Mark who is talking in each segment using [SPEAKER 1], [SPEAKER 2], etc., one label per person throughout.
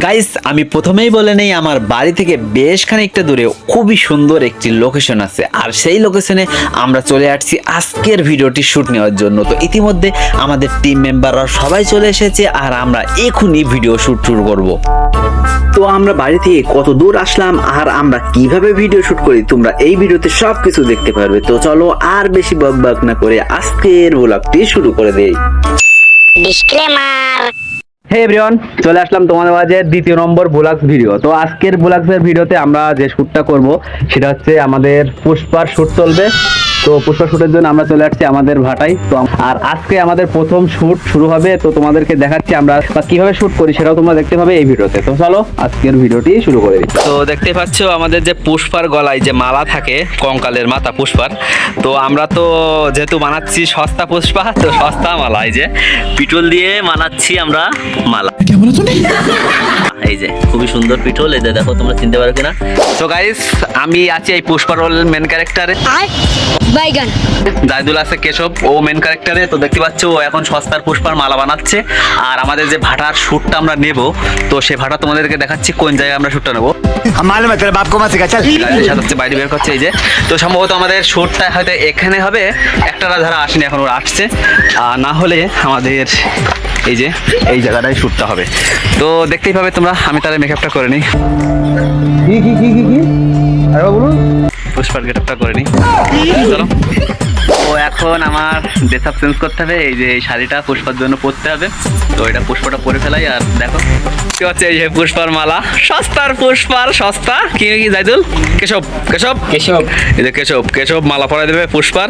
[SPEAKER 1] Guys আমি প্রথমেই বলে নেই আমার বাড়ি থেকে বেশ খানিকটা দূরে খুবই সুন্দর একটি লোকেশন আছে, আর সেই লোকেশনে আমরা চলে আসছি আজকের ভিডিওটি শুট নেওয়ার জন্য। তো ইতিমধ্যে আমাদের টিম মেম্বাররা সবাই চলে এসেছে আর আমরা এখনই ভিডিও শুট শুরু করব। তো আমরা বাড়ি থেকে কত দূর আসলাম আর আমরা কিভাবে ভিডিও শুট করি তোমরা এই ভিডিওতে সবকিছু দেখতে পারবে। তো চলো আর বেশি বকবক না করে আজকের ব্লগটি শুরু করে দেই।
[SPEAKER 2] ডিসক্লেমার।
[SPEAKER 1] হে এভরিওয়ান, চলে আসলাম তোমাদের মাঝে দ্বিতীয় নম্বর ব্লগস ভিডিও। তো আজকের ব্লগসের ভিডিওতে আমরা যে শ্যুটটা করব সেটা হচ্ছে আমাদের পুষ্পার শ্যুট চলবে। তো পুষ্পা শ্যুটের জন্য আমরা চলে আসছি আমাদের ভাটায়। তো আর আজকে আমাদের প্রথম শ্যুট শুরু হবে, তো তোমাদেরকে দেখাচ্ছি আমরা কিভাবে শ্যুট করি সেটাও তোমরা দেখতে পাবে এই ভিডিওতে। তো চলো আজকের ভিডিওটি শুরু করে দিই। তো দেখতে পাচ্ছ আমাদের যে পুষ্পার গলায় যে মালা থাকে, কঙ্কালের মাথা পুষ্পার, তো আমরা তো যেহেতু বানাচ্ছি সস্তা পুষ্পা, তো সস্তা মালা, এই যে পিটল দিয়ে বানাচ্ছি আমরা মালা। এই যে খুবই সুন্দর পিঠল, এই যে দেখো তোমরা চিনতে পারো কিনা। তো গাইস আমি আছি এই পুষ্পা রোল মেন ক্যারেক্টারে,
[SPEAKER 2] বাইগান
[SPEAKER 1] জাইদুল আছে কেশব ও মেন ক্যারেক্টারে। তো দেখতে পাচ্ছ ও এখন সস্তার পুষ্পার মালা বানাচ্ছে। আর আমাদের যে ভাটার শ্যুটটা আমরা নেব, তো সে ভাটা তোমাদেরকে দেখাচ্ছি কোন জায়গায় আমরা শ্যুটটা নেবো। বাইরে বের করছে এই যে। তো সম্ভবত আমাদের শ্যুটটা হয়তো এখানে হবে, একটা যারা আসেনি এখন ওরা আসছে, আর না হলে আমাদের এই যে এই জায়গাটায় শ্যুটটা হবে। তো দেখতেই পাবে তোমরা, আমি তাহলে মেকআপটা করে নিই। আরে বলুন, পুষ্পার গেটআপটা করে নিই। চলো। তো এখন আমার ড্রেস আপ চেঞ্জ করতে হবে, এই যে এই শাড়িটা পুষ্পার জন্য পরতে হবে। তো এটা পুষ্পাটা পরে ফেলাই। আর দেখো কি হচ্ছে, এই যে পুষ্পার মালা, সস্তার পুষ্পার সস্তা। কি কি জাইদুল? কেশব কেশব কেশব এই যে কেশব কেশব মালা পরাই দেবে পুষ্পার।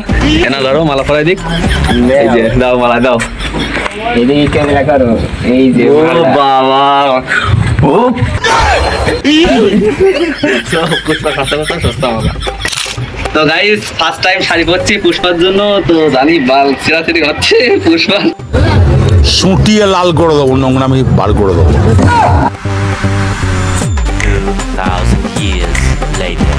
[SPEAKER 1] এনা ধরো মালা পরাই দিক। এই যে দাও মালা দাও।
[SPEAKER 3] এদিকে ক্যামেরা করো, এই যে
[SPEAKER 1] ও বাবা, ও পুষ্পা সস্তা কথা, সস্তা মালা। তো গাইস ফার্স্ট টাইম শাড়ি পরছি পুষ্পার জন্য, তো জানি বাল ছিঁড়াছিড়ি হচ্ছে পুষ্পা।
[SPEAKER 4] সুটিয়ে লাল করে দেবো, নোংরামি বার করে দেবো।
[SPEAKER 1] 2000 years later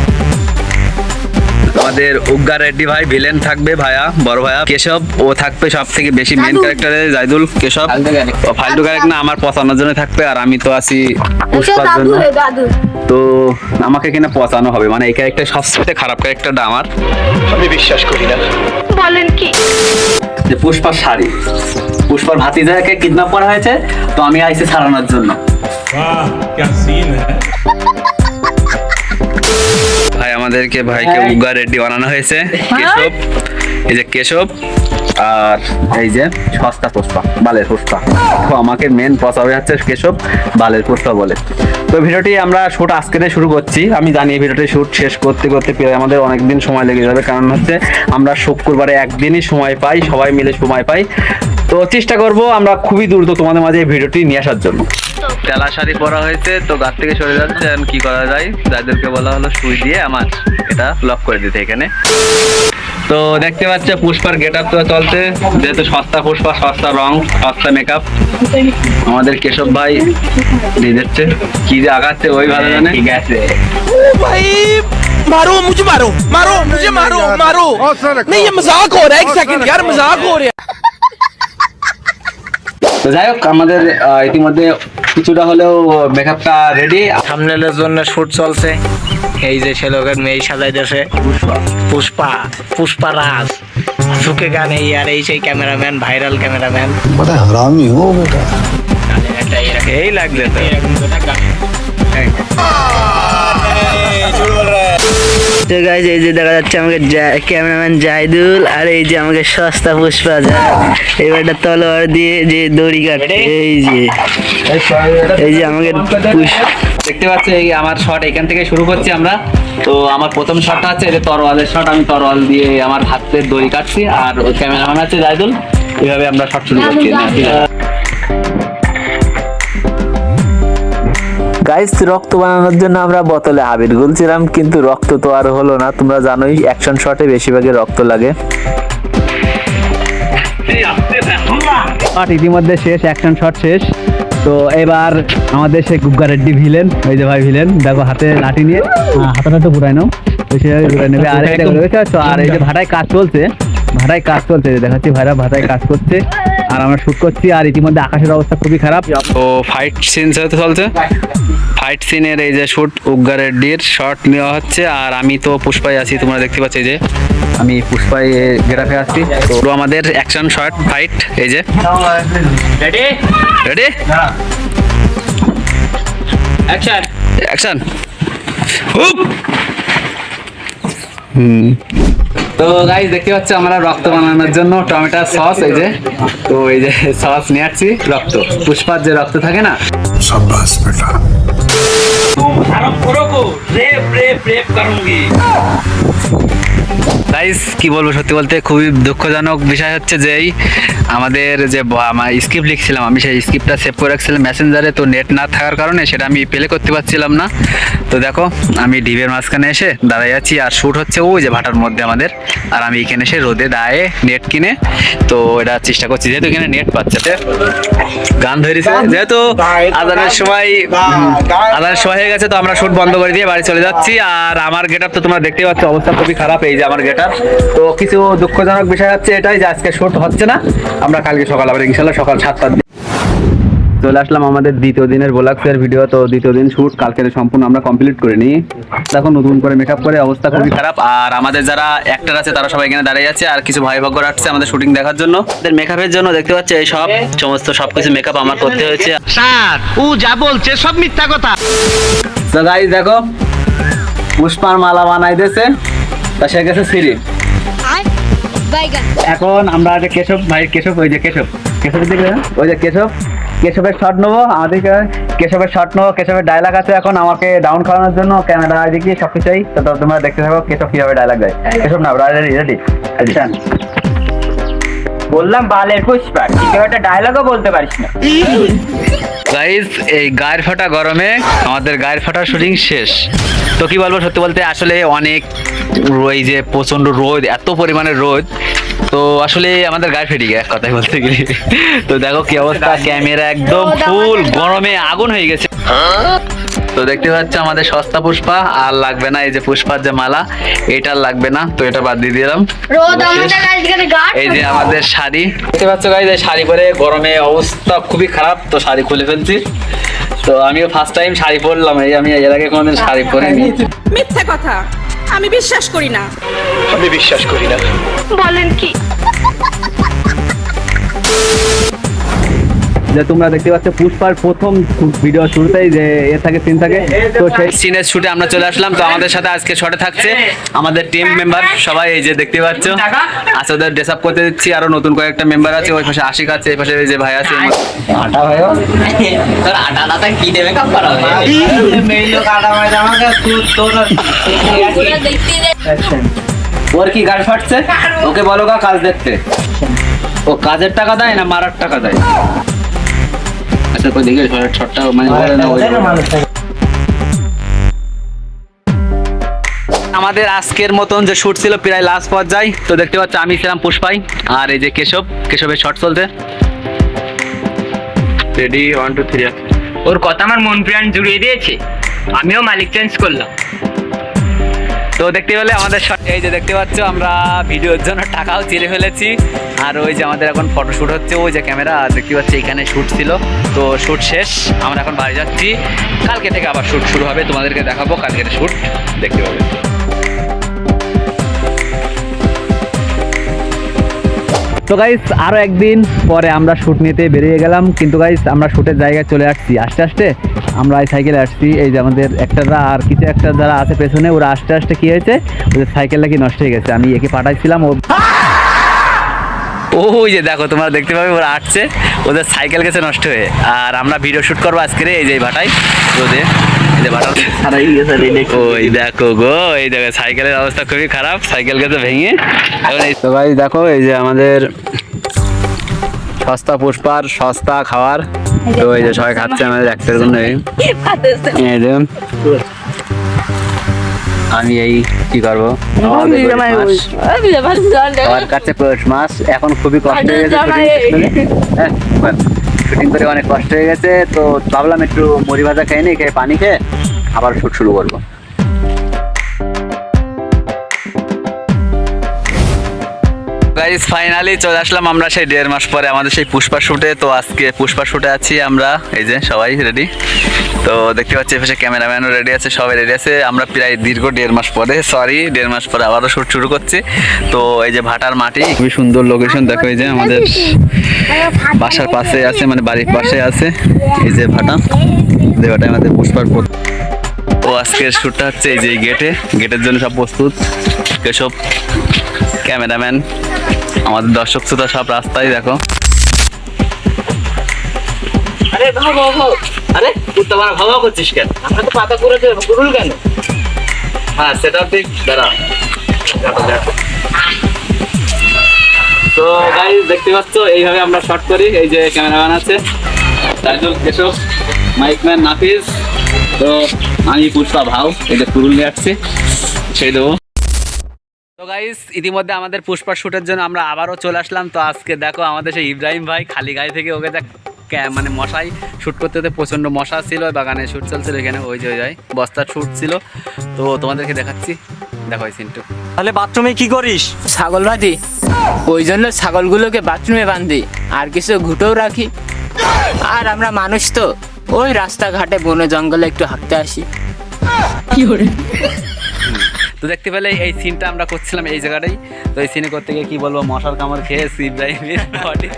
[SPEAKER 1] আমাদের উগ্গা রেড্ডি ভাই ভিলেন থাকবে, ভাইয়া বড় ভাইয়া কেশব ও থাকবে সব থেকে বেশি মেন ক্যারেক্টারে। জাইদুল কেশব ফালতু ক্যারেক্টার না, আমার পচানোর জন্য থাকবে, আর আমি তো আছি পুষ্পার জন্য। তো আমাকে কিনা পচানো হবে, মানে এই ক্যারেক্টার সবচেয়ে খারাপ ক্যারেক্টারটা আমার, আমি বিশ্বাস করি না।
[SPEAKER 2] বলেন কি?
[SPEAKER 1] যে পুষ্পার শাড়ি, পুষ্পার ভাতিজাকে কিডন্যাপ করা হয়েছে, তো আমি আইছি ছাড়ানোর জন্য। ভাই আমাদেরকে ভাইকে উগ্গা রেড্ডি বানানো হয়েছে। কেশব, এই যে কেশব, আর এই যে সস্তা পুষ্পা, বালের পুষ্পা। তো আমাকে মেন পচাবে হচ্ছে কেশব, বালের পুষ্পা বলে। তো ভিডিওটি আমরা শুট আজকে শুরু করছি। আমি জানি এই ভিডিওটি শুট শেষ করতে করতে প্রায় আমাদের অনেকদিন সময় লেগে যাবে, কারণ হচ্ছে আমরা শুক্রবারে একদিনই সময় পাই, সবাই মিলে সময় পাই। তো চেষ্টা করব আমরা খুবই দ্রুত তোমাদের মাঝে এই ভিডিওটি নিয়ে আসার জন্য। তেলা শাড়ি পরা হয়েছে, তো গাছ থেকে সরে যাচ্ছে, কি করা যায়, যাদেরকে বলা হলো সুই দিয়ে আমার এটা লক করে দিতে এখানে। তো দেখতে পাচ্ছ পুষ্পার গেট আপ তো চলছে, যেহেতু সস্তা পুষ্পা, সস্তা রং, সস্তা মেকআপ। আমাদের কেশব ভাই দিয়ে দিচ্ছে, কি যে আগাচ্ছে ওই ভালো জানে।
[SPEAKER 3] ঠিক আছে।
[SPEAKER 5] मारो मुझे, मारो मारो मुझे, मारो मारो नहीं, ये मजाक हो रहा है, एक सेकंड यार, मजाक हो रहा है।
[SPEAKER 1] তো যাই হোক আমাদের ইতিমধ্যে কিছুটা হলেও মেকআপটা রেডি।
[SPEAKER 3] থাম্বনেলের জন্য শুট চলছে। এই যে সে লোকের মেয়ে সাজাইতেছে পুষ্পা, পুষ্পা রাজ ঝুঁকে গানে, আর এই সেই ক্যামেরাম্যান, ভাইরাল ক্যামেরাম্যান।
[SPEAKER 4] बड़ा हरामी हो बेटा।
[SPEAKER 3] এই লাগলে তো
[SPEAKER 6] তো গাইস এই যে দেখা যাচ্ছে আমাকে ক্যামেরাম্যান জাইদুল, আর এই যে আমাকে সস্তা পুষ্পা যা এবারটা তলোয়ার দিয়ে যে দড়ি কাটে। এই যে আমাকে
[SPEAKER 1] দেখতে পাচ্ছ এই আমার শট এখান থেকে শুরু করছি আমরা। তো আমার প্রথম শটটা হচ্ছে এই যে তরোয়ালের শট, আমি তরোয়াল দিয়ে আমার হাতের দড়ি কাটছি, আর ওই ক্যামেরাম্যান আছে জাইদুল, এইভাবে আমরা শট শুরু করছি।
[SPEAKER 6] গাইস রক্ত বানানোর জন্য আমরা বোতলে আবির গুলছিলাম, কিন্তু রক্ত তো আর হলো না। তোমরা জানোই অ্যাকশন শটে বেশিরভাগই রক্ত লাগে।
[SPEAKER 1] ইতিমধ্যে শেষ, অ্যাকশন শট শেষ। তো এবার আমাদের সেই গুগ্গা রেড্ডি ভিলেন, এই যে ভাই ভিলেন দেখো হাতে লাঠি নিয়ে, হাতাটা তো ঘুরাই নাও, তো সেভাবে ঘুরাই নেবে। আর এটা আর এই যে ভাটায় কাজ চলছে, ভাটায় কাজ চলছে, দেখাচ্ছি ভাইরা ভাটায় কাজ করছে আর আমরা শুট করছি। আর ইতিমধ্যে আকাশের অবস্থা খুবই খারাপ। তো ফাইট সিন চলছে, ফাইট সিনের এই যে শুট উগ্গা রেড্ডির শট নেওয়া হচ্ছে। আর আমি তো পুষ্পায় আছি, তোমরা দেখতে পাচ্ছ এই যে আমি পুষ্পায় গেরাফে আসছি। তো আমাদের অ্যাকশন শট ফাইট এই যে রেডি রেডি অ্যাকশন অ্যাকশন। তো গাইস দেখতে পাচ্ছ আমরা রক্ত বানানোর জন্য টমেটো সস এই যে, তো এই যে সস নিয়ে আসছি রক্ত, পুষ্পার যে রক্ত থাকে না।
[SPEAKER 4] शाबाश बेटा।
[SPEAKER 1] গাইস কি বলবো, সত্যি বলতে খুবই দুঃখজনক বিষয় হচ্ছে যে এই আমাদের যে আমার স্ক্রিপ্ট লিখছিলাম, আমি সেই স্ক্রিপ্টটা সেভ করে রাখছিলাম মেসেঞ্জারে, তো নেট না থাকার কারণে সেটা আমি প্লে করতে পারছিলাম না। তো দেখো আমি ঢিবের মাঝখানে এসে দাঁড়াই আছি আর শ্যুট হচ্ছে ওই যে ভাটার মধ্যে আমাদের, আর আমি এখানে এসে রোদে দাঁড়িয়ে নেট কিনে তো এটা চেষ্টা করছি, যেহেতু এখানে নেট পাচ্ছে। গান ধরেছে যেহেতু আদানের সময় হয়ে গেছে, তো আমরা শ্যুট বন্ধ করে দিয়ে বাড়ি চলে যাচ্ছি। আর আমার গেট আপ তো তোমরা দেখতেই পাচ্ছ, অবস্থা খুবই খারাপ। এই যে আমার গেট আপ, তো কিছু দুঃখজনক বিষয় হচ্ছে এটাই যে আজকে শ্যুট হচ্ছে না, আমরা কালকে সকাল আবার ইনশাল্লাহ সকাল 7টার দিকে চলে আসলাম আমাদের দ্বিতীয় দিনের ব্লগসের ভিডিও। তো দ্বিতীয় দিন শ্যুট কালকে সম্পূর্ণ আমরা কমপ্লিট করে নিই। এখন নতুন করে মেকআপ করে অবস্থা খুবই খারাপ। আর আমাদের যারা অ্যাক্টর আছে তারা সবাই এখানে দাঁড়িয়ে আছে, আর কিছু ভাই ভগ্গর আসছে আমাদের শুটিং দেখার জন্য। মেকআপের জন্য দেখতে পাচ্ছি এই সবকিছু মেকআপ আমার করতে হয়েছে।
[SPEAKER 3] স্যার ও যা বলছে সব মিথ্যা কথা।
[SPEAKER 1] তো গাইস দেখো পুষ্পার মালা বানাই দিয়েছে, তা সে গেছে সিঁড়ি।
[SPEAKER 2] বাইগান
[SPEAKER 1] এখন আমরা যে কেশব ভাই, কেশব ওই যে কেশবের দিকে ওই যে কেশবের শট নেবো, আমাদেরকে কেশবের শট নেবো, কেশবের ডায়লগ আছে। এখন আমাকে ডাউন খাওয়ানোর জন্য ক্যামেরা দিকে সবকিছুই, তো তোমরা দেখতে থাকো কেশব কিভাবে ডায়লগ দেয়। কেশব না রেডি রেডি অ্যাকশন।
[SPEAKER 3] বললাম বালের পুষ্পা, ঠিক একটা ডায়লগও বলতে পারিস না।
[SPEAKER 1] গাইস এই গায়ের ফাটা গরমে আমাদের গায়ের ফাটা শুটিং শেষ। তো কি বলবো, সত্যি বলতে আসলে অনেক এই যে প্রচন্ড রোদ, এত পরিমাণে রোদ, তো আসলে আমাদের গায়ে ফেটে গেছে এক কথায় বলতে গেলে। তো দেখো কি অবস্থা, ক্যামেরা একদম ফুল গরমে আগুন হয়ে গেছে। তো দেখতে পাচ্ছ আমাদের সস্তা পুষ্পা আর লাগবে না, এই যে পুষ্পার যে মালা এটা লাগবে না, তো এটা বাদ দিয়ে দিলাম। এই যে আমাদের শাড়ি দেখতে পাচ্ছ গাইস, এই শাড়ি পরে গরমে অবস্থা খুবই খারাপ, তো শাড়ি খুলে ফেলছি। তো আমিও ফার্স্ট টাইম শাড়ি পরলাম, এই আমি এর আগে কোনোদিন শাড়ি পরিনি।
[SPEAKER 7] মিথ্যা কথা, আমি বিশ্বাস করি না।
[SPEAKER 2] বলেন কি?
[SPEAKER 1] যে তোমরা দেখতে পাচ্ছ পুষ্পার প্রথম ভিডিও শুরুতেই যে এর থাকে সিন থাকে, তো সেই সিনের শুটে আমরা চলে আসলাম। তো আমাদের সাথে আজকে শটে থাকছে আমাদের টিম মেম্বার সবাই, এই যে দেখতে পাচ্ছ আচ্ছা ওদের ড্রেস আপ করতে দিচ্ছি। আরো নতুন কয়েকটা মেম্বার আছে, ওই পাশে আশিক আছে, এই পাশে এই যে ভাই আছে। আটা ভাই তোর আটা দাতা কি দেবে কাপ করা মেই লোক আটা ভাই আমাকে তোর ওর কি গাল ফাটছে, ওকে বলো গা কাজ দেখতে। ও কাজের টাকা দেয় না মারার টাকা দেয়? আচ্ছা কই দেখে শটটা মানে আমাদের আজকের মতন যে শুট ছিল প্রায় লাস্ট পর্যায়ে। তো দেখতে পাচ্ছ আমি ছিলাম পুষ্পাই আর এই যে কেশবের শট চলছে। রেডি 1 2 3।
[SPEAKER 3] ওর কথা আমার মন প্রাণ জুড়িয়ে দিয়েছে, আমিও মালিক চেঞ্জ করলাম।
[SPEAKER 1] তো দেখতে পেলে আমাদের এই যে দেখতে পাচ্ছ আমরা ভিডিওর জন্য টাকাও চিরে ফেলেছি। আর ওই যে আমাদের এখন ফটোশুট হচ্ছে, ওই যে ক্যামেরা আর দেখতে পাচ্ছি এখানে শুট ছিল। তো শুট শেষ, আমরা এখন বাড়ি যাচ্ছি। কালকে থেকে আবার শুট শুরু হবে, তোমাদেরকে দেখাবো কালকের শুট দেখতে পাবে। তো গাইস আরো একদিন পরে আমরা শুট নিতে বেরিয়ে গেলাম, কিন্তু গাইস আমরা শুটের জায়গায় চলে আসছি আস্তে আস্তে। আমরা এই সাইকেলে আসছি, এই যে আমাদের একটারা আর কিছু একটা যারা আছে পেছনে, ওরা আস্তে আস্তে কি হয়েছে ওদের সাইকেলটা কি নষ্ট হয়ে গেছে। আমি একে পাঠাইছিলাম, ওই যে দেখো তোমরা দেখতে পাবে ওরা আসছে, ওদের সাইকেল গেছে নষ্ট হয়ে। আর আমরা ভিডিও শুট করবো আজকে এই যে ভাটাই রোদে, ওই দেখো গো, এই দেখো সাইকেলের অবস্থা খুবই খারাপ, সাইকেল গেছে ভেঙে। তো ভাই দেখো এই যে আমাদের সস্তা পুষ্পার সস্তা খাবার, তো এই যে সবাই খাচ্ছে আমাদের একটার জন্য। আমি এই কি করবো, আমার কাছে পৌষ মাস এখন খুবই কষ্ট হয়ে গেছে, শুটিং করে অনেক কষ্ট হয়ে গেছে। তো ভাবলাম একটু মুড়ি ভাজা খেয়ে নি, খেয়ে পানি খেয়ে আবার শুট শুরু করবো। গাইস গাইস ফাইনালি চলে আসলাম আমরা সেই 1.5 মাস পরে আমাদের সেই পুষ্পা শুটে। তো আজকে পুষ্পা শুটে আছি আমরা, এই যে সবাই রেডি। তো দেখতে পাচ্ছি এপাশে ক্যামেরাম্যানও রেডি আছে, সবাই রেডি আছে। আমরা প্রায় দীর্ঘ 1.5 মাস পরে, 1.5 মাস পরে আবারও শুট শুরু করছি। তো এই যে ভাটার মাটি, খুবই সুন্দর লোকেশন। দেখো এই যে আমাদের বাসার পাশে আছে, মানে বাড়ির পাশে আছে এই যে ভাটা, যেটা আমাদের পুষ্পার পথ। তো আজকের শ্যুটটা হচ্ছে এই যে গেটের জন্য সব প্রস্তুত। কেশব ক্যামেরাম্যান, আমাদের দর্শক শ্রোতা সব রাস্তায় দেখো।
[SPEAKER 3] আরে আরে কুত্তা বাড়া ভাবা করছিস কেন? আমরা তো পাতা করে দেব, গুরুল কেন?
[SPEAKER 1] হ্যাঁ সেটা ঠিক, দাঁড়া। তো গাইস দেখতে পাচ্ছ এইভাবে আমরা শট করি। এই যে ক্যামেরাম্যান আছে তাইজুল, কেশব, মাইকম্যান নাফিস, তো আমি পুষ্পা ভাও, এই যে কুরুল নিয়ে আসছি, সেই দেবো। তো গাইস ইতিমধ্যে আমাদের পুষ্পার শুটের জন্য আমরা আবারও চলে আসলাম। তো আজকে দেখো আমাদের সেই ইব্রাহিম ভাই খালি গায়ে থেকে ওকে দেখ মানে মশাই শ্যুট করতে করতে প্রচণ্ড মশা ছিল, বাগানে শ্যুট চলছিল এখানে, ওই যে বস্তার শ্যুট ছিল। তো তোমাদেরকে দেখাচ্ছি, দেখো এই সিনটু।
[SPEAKER 3] তাহলে বাথরুমে কি করিস?
[SPEAKER 8] ছাগল বাঁধি, ওই জন্য ছাগলগুলোকে বাথরুমে বাঁধি, আর কিছু ঘুটেও রাখি। আর আমরা মানুষ তো ওই রাস্তাঘাটে বনে জঙ্গলে একটু হাঁটতে আসি।
[SPEAKER 1] তো দেখতে পেলে এই সিনটা আমরা করছিলাম এই জায়গাটাই। তো এই সিনে করতে গিয়ে কি বলবো, মশার কামড় খেয়েছি ইব্রাহিমের বডি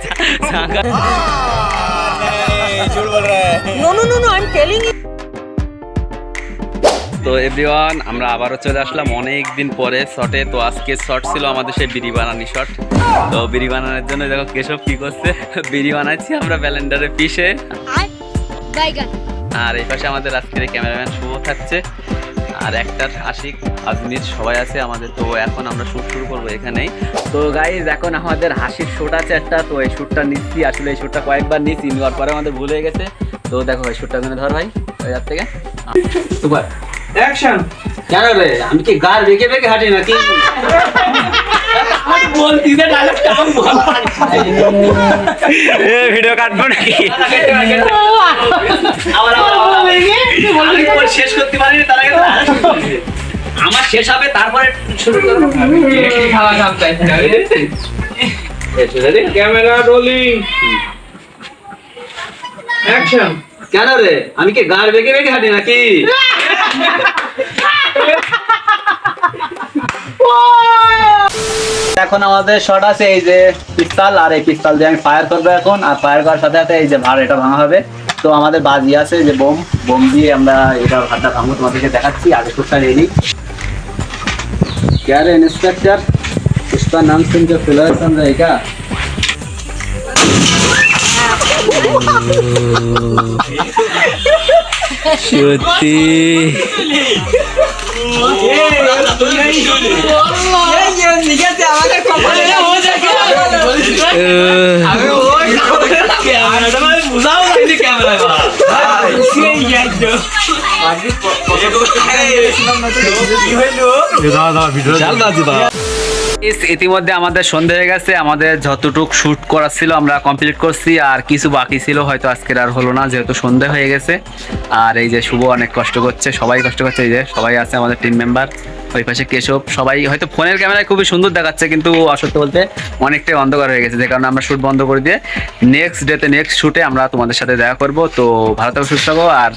[SPEAKER 1] চাঙ্গা। তো এভরিওয়ান আমরা আবারও চলে আসলাম অনেক দিন পরে শটে। তো আজকে শট ছিল আমাদের সেই বিড়ি বানানি শট। তো বিড়ি বানানোর জন্য দেখো কেশব কি করছে, বিড়ি বানাচ্ছি আমরা ব্যালেন্ডারে পিষে।
[SPEAKER 2] আর বাইগান।
[SPEAKER 1] আর এই পাশে আমাদের আজকের ক্যামেরাম্যান শুভ থাকছে, আর একটার আশিক আজমির সবাই আছে আমাদের। তো এখন আমরা শ্যুট শুরু করবো এখানেই। তো গাইজ এখন আমাদের হাসির শ্যুট আছে একটা। তো এই শ্যুটটা নিচ্ছি, আসলে এই শ্যুটটা কয়েকবার নিচ্ছি, নেওয়ার পরে আমাদের ভুল হয়ে গেছে। তো দেখো এই শ্যুটটা ওখানে ধর ভাই, ওই যার থেকে সুপার অ্যাকশন। কেন রে, আমি কি গার বেঁকে বেঁকে হাঁটি নাকি? ভিডিও কাটবো নাকি? শেষ করতে পারিনি, তার আগে আমার শেষ হবে, তারপরে শুরু করবো। Camera rolling action. কেন রে, আমি কি গার বেঁকে বেঁকে হাঁটি নাকি? এখন আমাদের শট আছে এই যে পিস্তল, আর এই পিস্তল দিয়ে আমি ফায়ার করবো এখন। আর ফায়ার করার সাথে সাথে এই যে ভাড় এটা ভাঙা হবে। তো আমাদের বাজি আছে যে বোম দিয়ে আমরা এটা ভাড়টা ভাঙবো, তোমাদেরকে দেখাচ্ছি। আগে শুটটা রেডি। क्या रे इंस्पेक्टर, उसका नाम सुन के फिलहाल समझ आएगा।
[SPEAKER 6] সত্যি
[SPEAKER 1] ইতিমধ্যে আমাদের সন্ধে হয়ে গেছে, আমাদের যতটুক শুট করা ছিল আমরা কমপ্লিট করছি, আর কিছু বাকি ছিল হয়তো আজকের আর হলো না যেহেতু সন্ধে হয়ে গেছে। আর এই যে শুভ অনেক কষ্ট করছে, সবাই কষ্ট করছে, এই যে সবাই আছে আমাদের টিম মেম্বার, ওই পাশে কেশব। সবাই হয়তো ফোনের ক্যামেরায় খুবই সুন্দর দেখাচ্ছে, কিন্তু সত্য বলতে অনেকটাই অন্ধকার হয়ে গেছে, যে কারণে আমরা শুট বন্ধ করে দিয়ে নেক্সট শুটে আমরা তোমাদের সাথে দেখা করব। তো ভালো থাকো, সুস্থ থাকো, আর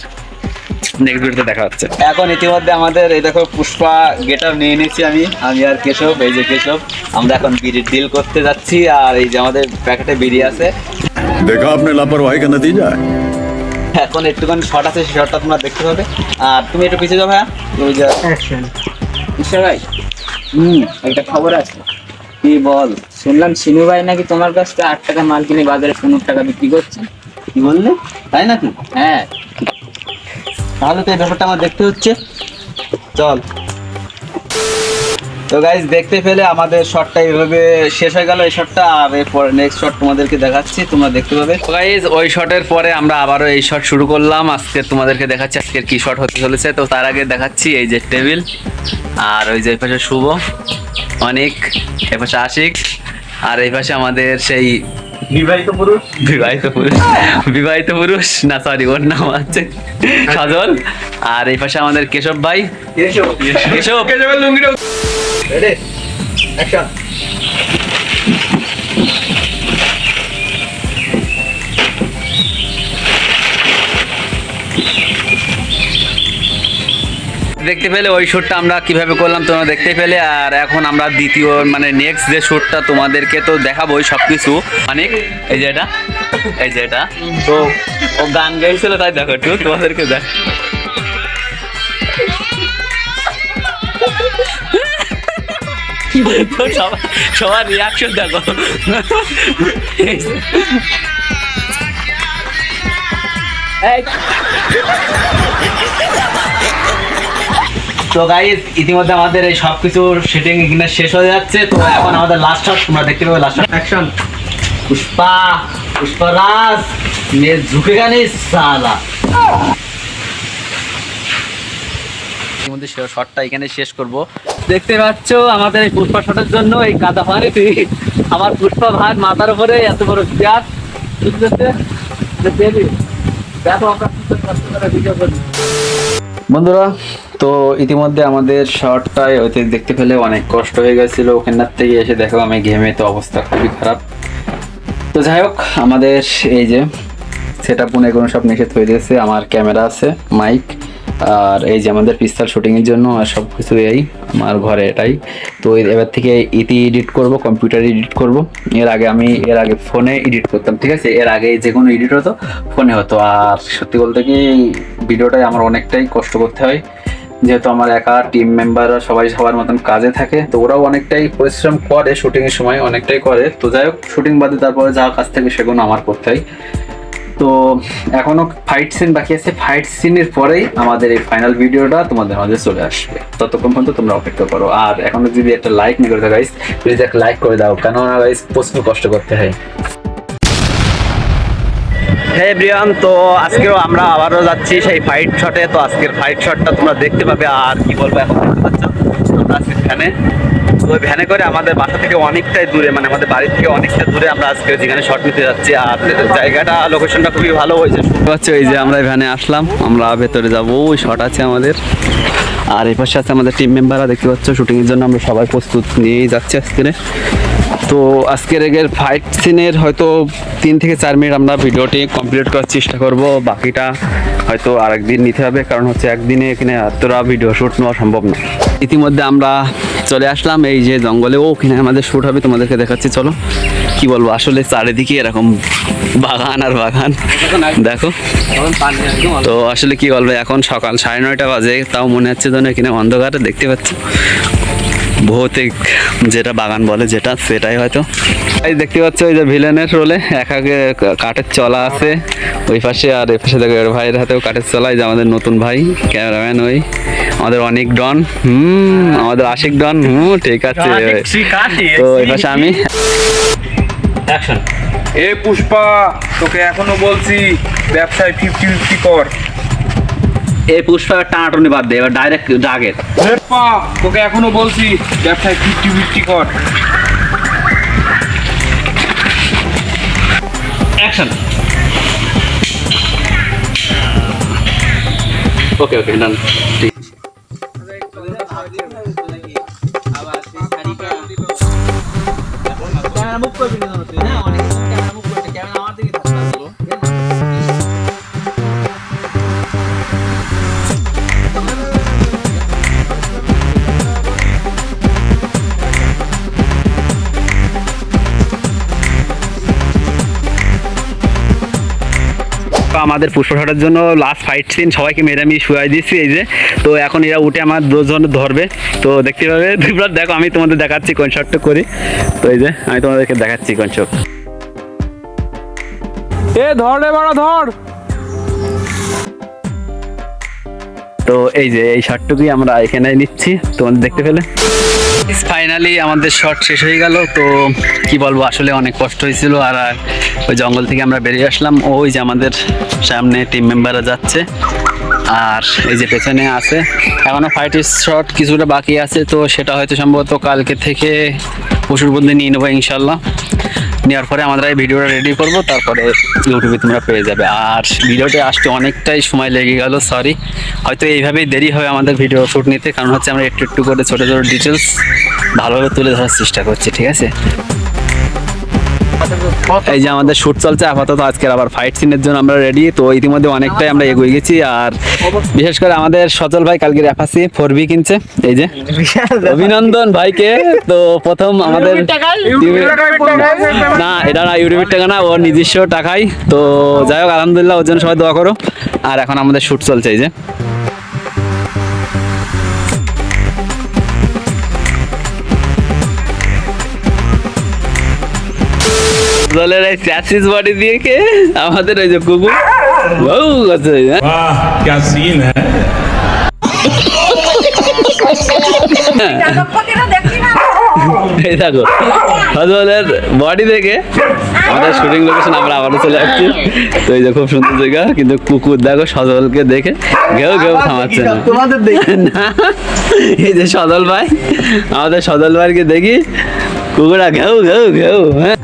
[SPEAKER 1] নেক্সট ভিডিওতে দেখা হচ্ছে। এখন ইতিমধ্যে আমাদের এই দেখো পুষ্পা গেটআপ নিয়ে নিয়েছি আমি আর কেশব। এই যে কেশব, আমরা এখন বিড়ির ডিল করতে যাচ্ছি। আর এই যে আমাদের প্যাকেটে বিড়ি আছে।
[SPEAKER 9] देखा आपने लापरवाही का नतीजा है।
[SPEAKER 1] এখন একটুখানি শট আছে, সেই শটটা তোমরা দেখতে পাবে। আর তুমি একটু পিছিয়ে যাও ভাইয়া। ওই যে
[SPEAKER 8] ঈশ্বর ভাই, একটা খবর আছে।
[SPEAKER 1] কি বল?
[SPEAKER 8] শুনলাম সিনু ভাই নাকি তোমার কাছ থেকে 8 টাকা মাল কিনে বাজারে 15 টাকা বিক্রি করছে।
[SPEAKER 1] কি বললে, তাই নাকি?
[SPEAKER 8] হ্যাঁ,
[SPEAKER 1] তাহলে তো এই ব্যাপারটা আমার দেখতে হচ্ছে, চল। তো গাইজ দেখতে পেলে আমাদের শটটা এইভাবে শেষ হয়ে গেল, এই শটটা। আর এরপর নেক্সট শট তোমাদেরকে দেখাচ্ছি, তোমরা দেখতে পাবে। তো গাইজ ওই শটের পরে আমরা আবারও এই শট শুরু করলাম। আজকে তোমাদেরকে দেখাচ্ছি আজকের কি শট হতে চলেছে। তো তার আগে দেখাচ্ছি এই যে টেবিল, আর ওই যে এই পাশে শুভ, অনেক, এই পাশে আশিক, আর এই পাশে আমাদের সেই বিবাহিত পুরুষ না, সরি ওর নাম আছে সজল। আর এই পাশে আমাদের কেশব ভাই, কেশব দেখতে পেলে ওই শ্যুটটা আমরা কিভাবে করলাম তোমরা দেখতে পেলে। আর এখন আমরা দ্বিতীয় মানে নেক্সট যে শ্যুটটা তোমাদেরকে তো দেখাবোই সব কিছু। অনেক এই যে এটা তো ও গান গাইছিল তাই দেখো একটু তোমাদেরকে দেখ। তো সবার রিয়াকশন দেখো। তো গাইস ইতিমধ্যে আমাদের এই সবকিছু শুটিং এখানে শেষ হয়ে যাচ্ছে। তো এখন আমাদের লাস্ট শট তোমরা দেখতে পাবে। Last shot action. পুষ্পারাজ মে ঝুঁকেগা নেই সালা। ইতিমধ্যে শটটা এখানে শেষ করব। দেখতে পাচ্ছ আমাদের এই পুষ্পা শটের জন্য এই কাদা পানিতে আমার পুষ্পা ভাই মাথার উপরে এত বড় পেঁয়াজ বন্ধুরা। তো ইতিমধ্যে আমাদের শর্টটায় হইতে দেখতে পেলে অনেক কষ্ট হয়ে গেছিল। ওখানটার থেকে এসে দেখো আমি ঘেমে তো অবস্থা খুবই খারাপ। তো যাই হোক আমাদের এই যে সেট আপ কোনো সব নিষেধ হয়ে গেছে। আমার ক্যামেরা আছে, মাইক, আর এই যে আমাদের পিস্তল শুটিংয়ের জন্য আর সব কিছু এই আমার ঘরে এটাই। তো এবার থেকে ইতি এডিট করব, কম্পিউটারে এডিট করব। এর আগে ফোনে এডিট করতাম, ঠিক আছে। এর আগে যে কোনো এডিট হতো ফোনে হতো। আর সত্যি বলতে কি ভিডিওটাই আমার অনেকটাই কষ্ট করতে হয়, যেহেতু আমার একা টিম মেম্বাররা সবাই সবার মতন কাজে থাকে। তো ওরাও অনেকটাই পরিশ্রম করে শুটিংয়ের সময়, অনেকটাই করে। তো যাই হোক শুটিং বাদে তারপরে যা কাজ থাকে সেগুলো আমার করতে হয়। তো এখনো ফাইট সিন বাকি আছে। ফাইট সিনের পরেই আমাদের এই ফাইনাল ভিডিওটা তোমাদের মাঝে চলে আসবে। ততক্ষণ পর্যন্ত তোমরা অপেক্ষা করো। আর এখনো যদি একটা লাইক না করে থাকো গাইস, প্লিজ একটা লাইক করে দাও, কেননা গাইস প্রচুর কষ্ট করতে হয়। হ্যাঁ ব্রিয়ান, তো আজকেও আমরা আবারও যাচ্ছি সেই ফাইট শটে। তো আজকের ফাইট শটটা তোমরা দেখতে পাবে। আর কি বলবো, এখন দেখতে পাচ্ছ আমরা আজকে ভ্যানে, তো ওই ভ্যানে করে আমাদের বাসা থেকে অনেকটাই দূরে, মানে আমাদের বাড়ি থেকে অনেকটা দূরে আমরা আজকে যেখানে শট নিতে যাচ্ছি। আর জায়গাটা লোকেশনটা খুবই ভালো হয়েছে। হচ্ছে এই যে আমরা ভ্যানে আসলাম, আমরা ভেতরে যাবো। ওই শট আছে আমাদের, আর এই পাশে আছে আমাদের টিম মেম্বাররা দেখতে পাচ্ছ। শুটিংয়ের জন্য আমরা সবাই প্রস্তুত নিয়েই যাচ্ছি আজকে। তো আজকের এগের ফাইট সিনের হয়তো 3 থেকে 4 মিনিট আমরা ভিডিওটি কমপ্লিট করার চেষ্টা করব। বাকিটা হয়তো আরেকদিন নিতে হবে, কারণ হচ্ছে একদিনে এখানে এতটা ভিডিও শ্যুট নেওয়া সম্ভব না। ইতিমধ্যে আমরা চলে আসলাম এই যে জঙ্গলে, ওখানে আমাদের শ্যুট হবে, তোমাদেরকে দেখাচ্ছি। চলো, কি বলবো, আসলে চারিদিকে এরকম বাগান আর বাগান দেখো। তো আসলে কি বলবো, এখন সকাল 9:30 বাজে, তাও মনে হচ্ছে যেন এখানে অন্ধকার। দেখতে পাচ্ছি ভৌতিক যেটা বাগান বলে যেটা, সেটাই হয়তো। এই দেখতে পাচ্ছ ওই যে ভিলেনের রোলে একাকে কাঠের চলা আছে ওই পাশে, আর এই পাশে দেখো এর ভাইয়ের হাতেও কাঠের চলা। এই যে আমাদের নতুন ভাই ক্যামেরাম্যান, ওই আমাদের অনেক ডন, আমাদের আশিক ডন, ঠিক আছে। তো এই পাশে আমি। অ্যাকশন।
[SPEAKER 5] এ পুষ্পা, তোকে এখনো বলছি ব্যবসায় 50-50 কর।
[SPEAKER 1] এই পুষ্পা টানাটুনি বাদ দে, এবার ডাইরেক্ট টার্গেট।
[SPEAKER 5] পুষ্পা, তোকে এখনো বলছি ব্যবসায় 50-50 কর।
[SPEAKER 1] অ্যাকশন। ওকে ডান, ঠিক। আমাদের পুষ্পা শটের জন্য লাস্ট ফাইট সিন সবাইকে মেরে আমি শুয়াই দিচ্ছি এই যে। তো এখন এরা উঠে আমার দুজন ধরবে, তো দেখতে পাবে। তোমরা দেখো, আমি তোমাদের দেখাচ্ছি কোন শটটা করি। তো এই যে আমি তোমাদেরকে দেখাচ্ছি কোন শট।
[SPEAKER 5] এ ধর রে বড় ধর।
[SPEAKER 1] তো এই যে এই শটটুকুই আমরা এখানে নিচ্ছি, তোমাদের দেখতে পেলে। ফাইনালি আমাদের শট শেষ হয়ে গেল। তো কি বলবো, আসলে অনেক কষ্ট হয়েছিল। আর ওই জঙ্গল থেকে আমরা বেরিয়ে আসলাম। ওই যে আমাদের সামনে টিম মেম্বাররা যাচ্ছে, আর এই যে পেছনে আছে। এখনো ফাইট শট কিছুটা বাকি আছে, তো সেটা হয়তো সম্ভবত কালকে থেকে পরশুর মধ্যে নিয়ে নেবো ইনশাল্লাহ। নেওয়ার পরে আমরা এই ভিডিওটা রেডি করব, তারপরে ইউটিউবে তোমরা পেয়ে যাবে। আর ভিডিওটা আসতে অনেকটাই সময় লেগে গেল, সরি। হয়তো এইভাবেই দেরি হবে আমাদের ভিডিও শ্যুট নিতে, কারণ হচ্ছে আমরা একটু একটু করে ছোটো ছোটো ডিটেলস ভালোভাবে তুলে ধরার চেষ্টা করছি, ঠিক আছে। এই যে আমাদের শুট চলছে আপাতত, আজকের আবার ফাইট সিনের জন্য আমরা রেডি। তো ইতিমধ্যে অনেকটাই আমরা এগিয়ে গেছি, আর বিশেষ করে আমাদের সচল ভাই কালকে অ্যাপাচি 4B কিনছে। এই যে অভিনন্দন ভাইকে। তো প্রথম আমাদের না, এটা না ইউটিউবের টাকা না, ওর নিজস্ব টাকাই। তো যাই হোক, আলহামদুলিল্লাহ, ওর জন্য সবাই দোয়া করো। আর এখন আমাদের শুট চলছে, এই যে দলের এই চ্যাসিস বডি দিয়ে কে আমাদের ওই যে কুকুর বউ আছে।
[SPEAKER 4] क्या सीन है
[SPEAKER 1] এই দেখো সজলের বডি দেখে আমাদের শুটিং লোকেশন আমরা আবারও চলে আসছি। তো এই যে খুব সুন্দর জায়গা, কিন্তু কুকুর দেখো সজলকে দেখে ঘেউ ঘেউ থামাচ্ছে না। না, এই যে সজল ভাই, আমাদের সজল ভাইকে দেখি কুকুরা ঘেউ ঘেউ ঘেউ। হ্যাঁ,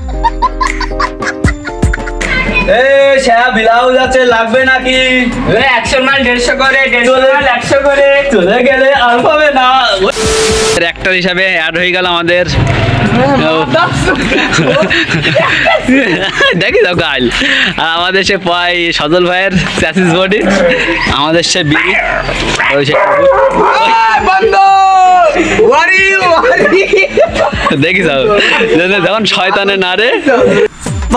[SPEAKER 1] ব্লাউজ আছে, লাগবে নাকি?
[SPEAKER 3] 100 মাল 150 করে, 150 মাল 100 করে।
[SPEAKER 1] চলে গেলে আর পাবে না। অ্যাক্টর হিসাবে অ্যাড হয়ে গেল আমাদের, দেখি তো গাল। আর আমাদের সে পাই সজল ভাইয়ের চ্যাসিস বডি, আমাদের সে বিড়ি, ওই সে দেখি যাও যখন শয়তানের নারে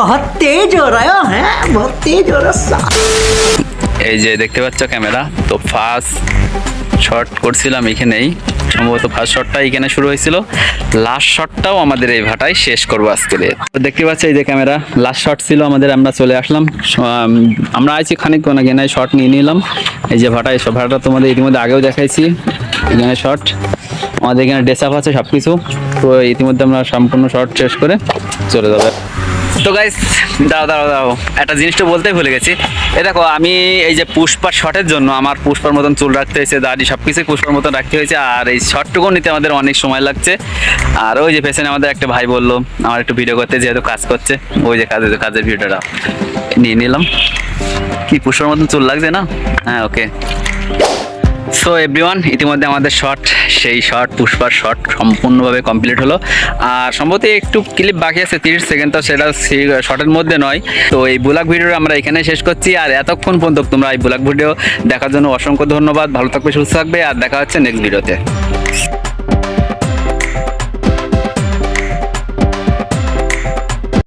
[SPEAKER 6] बहुत तेज हो रहा है बहुत तेज हो रहा।
[SPEAKER 1] এই যে দেখতে পাচ্ছ ক্যামেরা। তো ফার্স্ট শট করছিলাম এখানেই, সম্ভবত ফার্স্ট শটটা এখানে শুরু হয়েছিল, লাস্ট শটটাও আমাদের এই ভাটায় শেষ করবো আজকে। দেখতে পাচ্ছ এই যে ক্যামেরা, লাস্ট শট ছিল আমাদের, আমরা চলে আসলাম। আমরা আইছি খানিকক্ষণ আগে, নাই শট নিয়ে নিলাম। এই যে ভাটায়, সব ভাটা তোমাদের ইতিমধ্যে আগেও দেখাইছি। এখানে শট আমাদের এখানে ড্রেস আপ আছে সব কিছু। তো ইতিমধ্যে আমরা সম্পূর্ণ শট শেষ করে চলে যাবে। তো গাইস, দাও একটা জিনিসটা বলতেই ভুলে গেছি। এই দেখো, আমি এই যে পুষ্পার শটের জন্য আমার পুষ্পার মতন চুল রাখতে হয়েছে, দাড়ি সব কিছুই পুষ্পার মতন রাখতে হয়েছে। আর এই শটটুকু নিতে আমাদের অনেক সময় লাগছে। আর ওই যে পেছনে আমাদের একটা ভাই বললো আমার একটু ভিডিও করতে, যেহেতু কাজ করছে, ওই যে কাজের ভিডিওটা নিয়ে নিলাম। কি পুষ্পার মতন চুল লাগছে না? হ্যাঁ, ওকে। সো এভরিওয়ান, ইতিমধ্যে আমাদের শট, সেই শট পুষ্পার শট সম্পূর্ণভাবে কমপ্লিট হলো। আর সম্ভবত একটু ক্লিপ বাকি আছে 30 সেকেন্ড, তো সেটা সেই শটের মধ্যে নয়। তো এই ব্লগ ভিডিও আমরা এখানে শেষ করছি। আর এতক্ষণ পর্যন্ত তোমরা এই ব্লগ ভিডিও দেখার জন্য অসংখ্য ধন্যবাদ। ভালো থাকবে, সুস্থ থাকবে, আর দেখা হচ্ছে নেক্সট ভিডিওতে।